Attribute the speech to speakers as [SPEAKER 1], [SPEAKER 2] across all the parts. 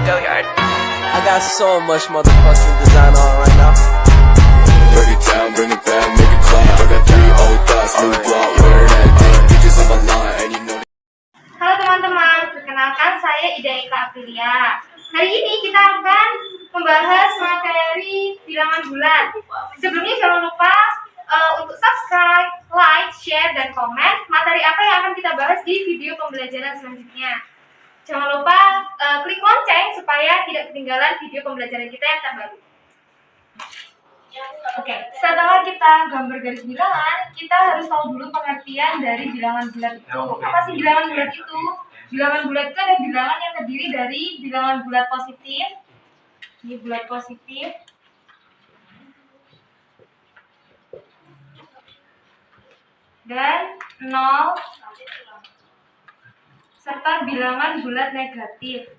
[SPEAKER 1] I got so much motherfucking design on right now.
[SPEAKER 2] Break it down, bring it back, make it clap. I got 3 old thoughts, new block, wear that thing. Bitches on my line, and you know.
[SPEAKER 3] Halo teman-teman, perkenalkan saya Ida Eka Aprilia. Hari ini kita akan membahas materi bilangan bulat. Sebelumnya jangan lupa untuk subscribe, like, share, dan komen materi apa yang akan kita bahas di video pembelajaran selanjutnya. Jangan lupa klik lonceng supaya tidak ketinggalan video pembelajaran kita yang terbaru. Oke, setelah kita gambar garis bilangan, kita harus tahu dulu pengertian dari bilangan bulat itu. Apa sih bilangan bulat itu? Bilangan bulat itu ada bilangan yang terdiri dari bilangan bulat positif. Ini bulat positif. Dan 0 serta bilangan bulat negatif.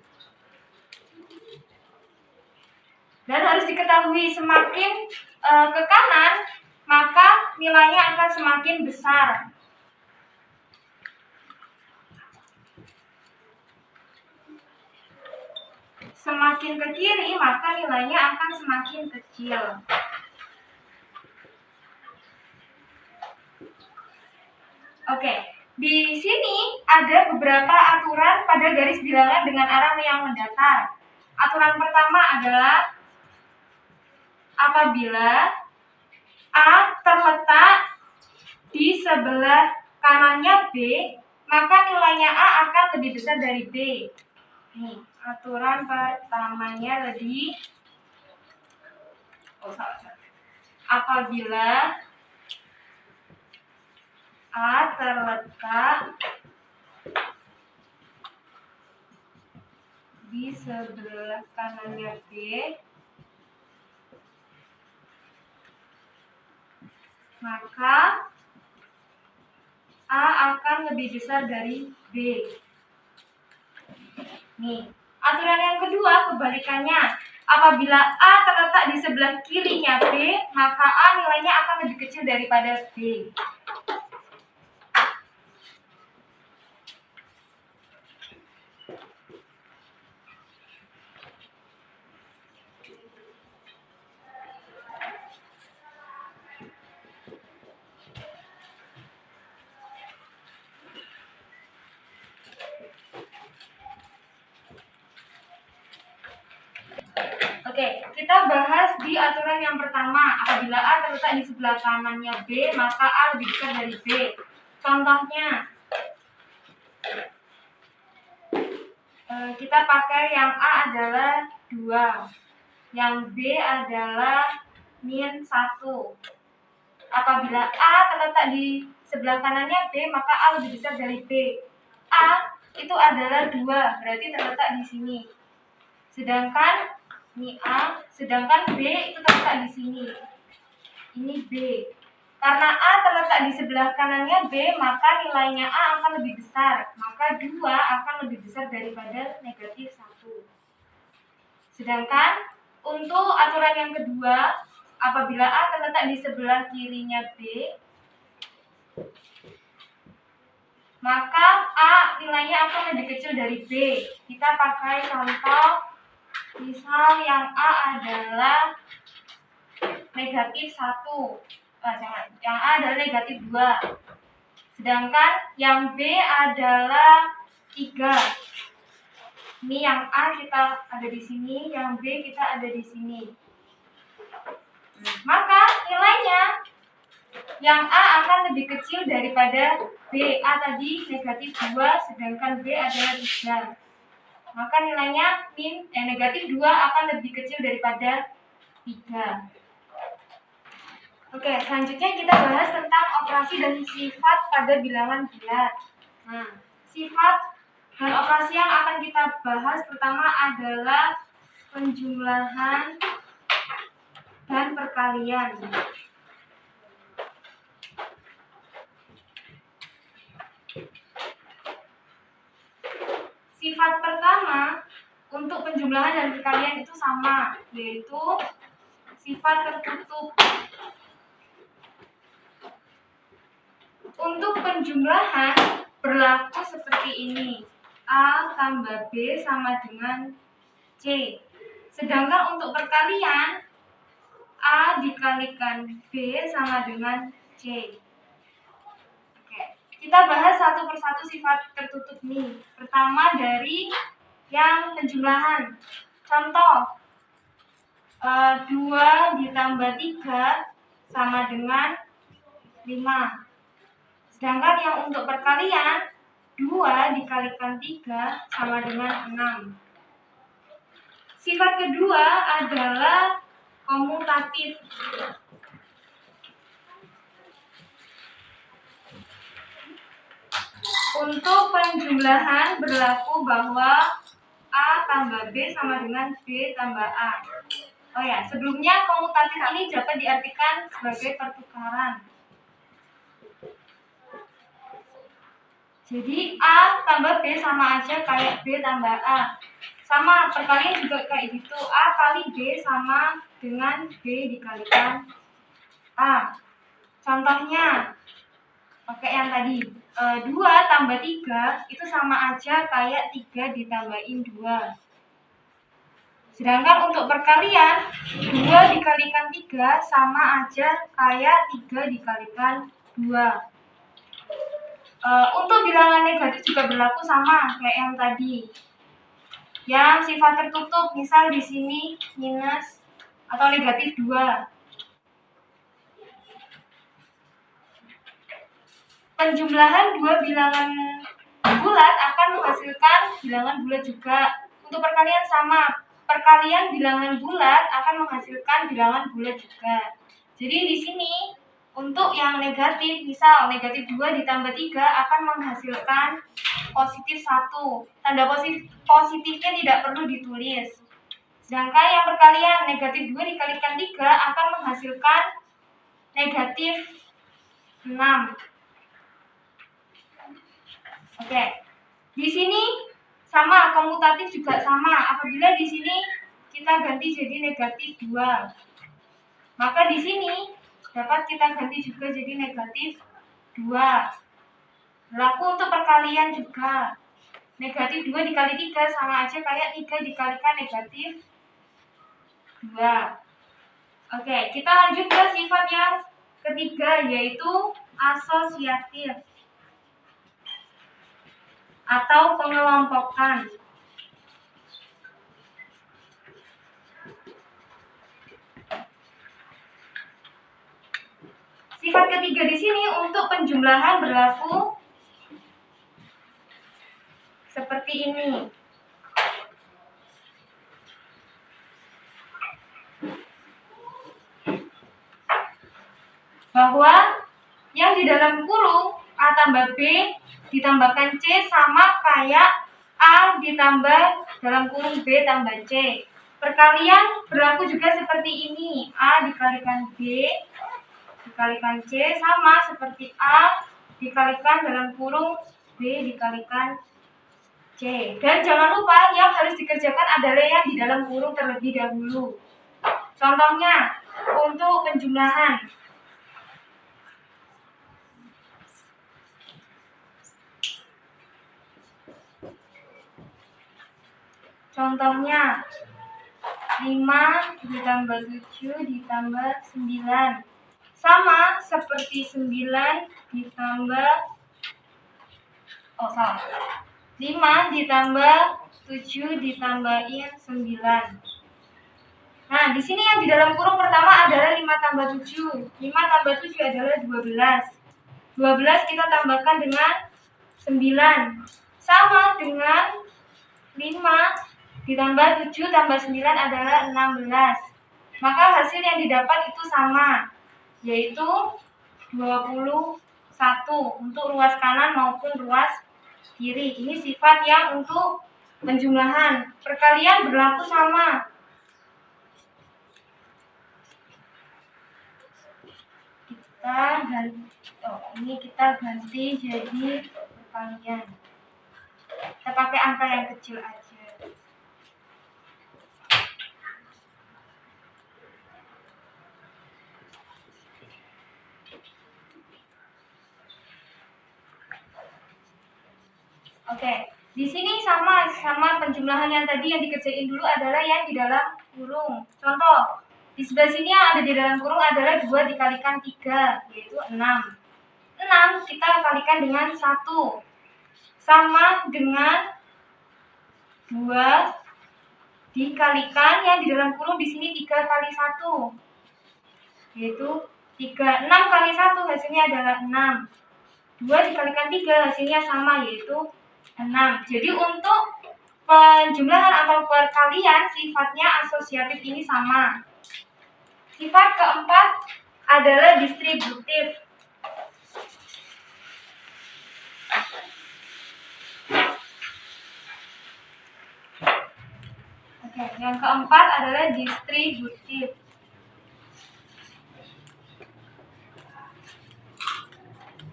[SPEAKER 3] Dan harus diketahui semakin ke kanan, maka nilainya akan semakin besar. Semakin ke kiri, maka nilainya akan semakin kecil. Oke, di sini ada beberapa aturan pada garis bilangan dengan arah yang mendatar. Aturan pertama adalah apabila A terletak di sebelah kanannya B, maka nilainya A akan lebih besar dari B. Nih, aturan pertamanya apabila A terletak di sebelah kanannya B, maka A akan lebih besar dari B. Nih, aturan yang kedua kebalikannya. Apabila A terletak di sebelah kirinya B, maka A nilainya akan lebih kecil daripada B. Oke, kita bahas di aturan yang pertama. Apabila A terletak di sebelah kanannya B, maka A lebih besar dari B. Contohnya, kita pakai yang A adalah 2, yang B adalah -1. Apabila A terletak di sebelah kanannya B, maka A lebih besar dari B. A itu adalah 2, berarti terletak di sini. Sedangkan ini A, sedangkan B itu terletak di sini. Ini B. Karena A terletak di sebelah kanannya B, maka nilainya A akan lebih besar. Maka 2 akan lebih besar daripada -1. Sedangkan untuk aturan yang kedua, apabila A terletak di sebelah kirinya B, maka A nilainya akan lebih kecil dari B. Kita pakai contoh. Misal yang A adalah -1, yang A adalah -2, sedangkan yang B adalah 3. Ini yang A kita ada di sini, yang B kita ada di sini. Maka nilainya yang A akan lebih kecil daripada B. A tadi -2, sedangkan B adalah 3. Maka nilainya -2 akan lebih kecil daripada 3. Oke, selanjutnya kita bahas tentang operasi dan sifat pada bilangan bulat. Nah, sifat dan operasi yang akan kita bahas pertama adalah penjumlahan dan perkalian. Sifat pertama untuk penjumlahan dan perkalian itu sama, yaitu sifat tertutup. Untuk penjumlahan berlaku seperti ini. A tambah B sama dengan C. Sedangkan untuk perkalian A dikalikan B sama dengan C. Oke, kita bahas satu persatu sifat tertutup nih. Pertama dari yang penjumlahan. Contoh, 2 ditambah 3 sama dengan 5. Sedangkan yang untuk perkalian 2 dikalikan 3 sama dengan 6. Sifat kedua adalah komutatif. Untuk penjumlahan berlaku bahwa A tambah B sama dengan B tambah A. Oh ya, sebelumnya komutatif ini dapat diartikan sebagai pertukaran. Jadi A tambah B sama aja kayak B tambah A. Sama, perkalian juga kayak gitu. A kali B sama dengan B dikalikan A. Contohnya, pakai yang tadi. 2 tambah 3 itu sama aja kayak 3 ditambahin 2. Sedangkan untuk perkalian, 2 dikalikan 3 sama aja kayak 3 dikalikan 2. Untuk bilangan negatif juga berlaku sama kayak yang tadi. Yang sifat tertutup, misal di sini minus atau negatif 2. Penjumlahan dua bilangan bulat akan menghasilkan bilangan bulat juga. Untuk perkalian sama, perkalian bilangan bulat akan menghasilkan bilangan bulat juga. Jadi di sini untuk yang negatif, misal negatif 2 ditambah 3 akan menghasilkan positif 1. Tanda positifnya tidak perlu ditulis. Sedangkan yang perkalian negatif 2 dikalikan 3 akan menghasilkan negatif 6. Oke. Di sini sama, komutatif juga sama. Apabila di sini kita ganti jadi negatif 2. Maka di sini dapat kita ganti juga jadi negatif 2. Berlaku untuk perkalian juga. Negatif 2 dikali 3 sama aja kayak 3 dikalikan negatif 2. Oke, kita lanjut ke sifat yang ketiga, yaitu asosiatif atau pengelompokan. Sifat ketiga di sini untuk penjumlahan berlaku seperti ini. Bahwa yang di dalam kurung A tambah B ditambahkan C sama kayak A ditambah dalam kurung B tambah C. Perkalian berlaku juga seperti ini. A dikalikan B dikalikan C sama seperti A dikalikan dalam kurung B dikalikan C. Dan jangan lupa yang harus dikerjakan adalah yang di dalam kurung terlebih dahulu. Contohnya untuk penjumlahan. Contohnya 5 ditambah 7 ditambah 9 sama seperti 9 ditambah 5 ditambah 7 ditambahin 9. Nah, di sini yang di dalam kurung pertama adalah 5 tambah 7. 5 tambah 7 adalah 12. 12 kita tambahkan dengan 9 sama dengan 5 ditambah 7 tambah 9 adalah 16. Maka hasil yang didapat itu sama, yaitu 21 untuk ruas kanan maupun ruas kiri. Ini sifat yang untuk penjumlahan. Perkalian berlaku sama. Kita ganti jadi perkalian. Kita pakai angka yang kecil aja. Oke, Di sini sama penjumlahan yang tadi yang dikerjain dulu adalah yang di dalam kurung. Contoh, di sebelah sini yang ada di dalam kurung adalah 2 dikalikan 3, yaitu 6. 6 kita kalikan dengan 1. Sama dengan 2 dikalikan yang di dalam kurung di sini 3 kali 1, yaitu 3. 6 kali 1 hasilnya adalah 6. 2 dikalikan 3 hasilnya sama, yaitu 6. Jadi untuk penjumlahan atau perkalian sifatnya asosiatif ini sama. Sifat keempat adalah distributif. Oke, yang keempat adalah distributif.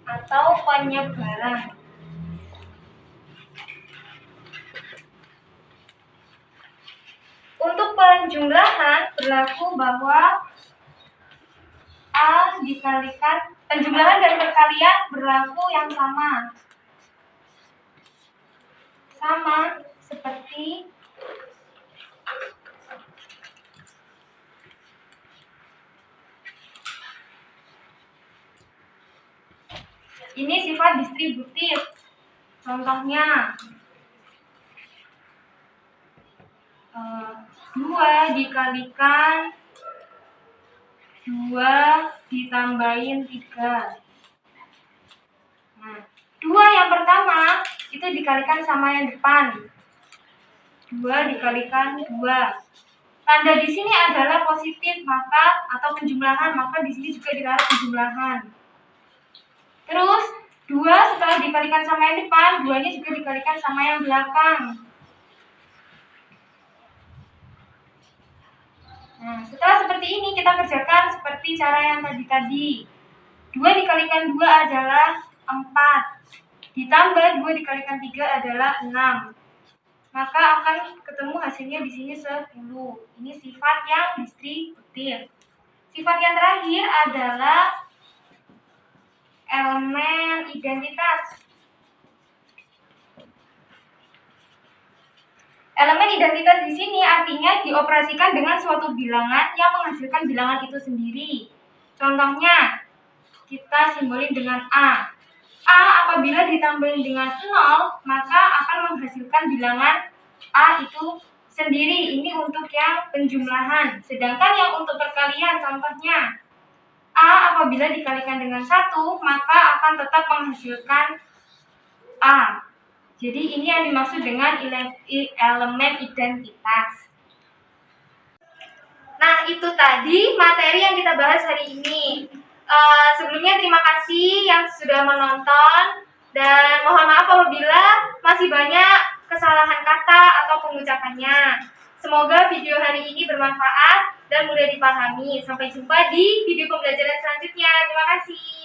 [SPEAKER 3] Atau penyebaran. Untuk penjumlahan berlaku bahwa A dikalikan, penjumlahan dan perkalian berlaku yang sama. Sama seperti ini sifat distributif. Contohnya 2 dikalikan 2 ditambahin 3. Nah, 2 yang pertama itu dikalikan sama yang depan. 2 dikalikan 2. Tanda di sini adalah positif, maka atau penjumlahan, maka di sini juga ditaruh penjumlahan. Terus 2 setelah dikalikan sama yang depan, 2-nya juga dikalikan sama yang belakang. Nah, setelah seperti ini kita kerjakan seperti cara yang tadi. 2 dikalikan 2 adalah 4. Ditambah 2 dikalikan 3 adalah 6. Maka akan ketemu hasilnya di sini 10. Ini sifat yang distributif. Sifat yang terakhir adalah elemen identitas. Elemen identitas di sini artinya dioperasikan dengan suatu bilangan yang menghasilkan bilangan itu sendiri. Contohnya, kita simbolin dengan A. A apabila ditambahin dengan 0, maka akan menghasilkan bilangan A itu sendiri. Ini untuk yang penjumlahan. Sedangkan yang untuk perkalian, contohnya, A apabila dikalikan dengan 1, maka akan tetap menghasilkan A. Jadi ini yang dimaksud dengan elemen identitas. Nah, itu tadi materi yang kita bahas hari ini. Sebelumnya terima kasih yang sudah menonton, dan mohon maaf apabila masih banyak kesalahan kata atau pengucapannya. Semoga video hari ini bermanfaat dan mudah dipahami. Sampai jumpa di video pembelajaran selanjutnya. Terima kasih.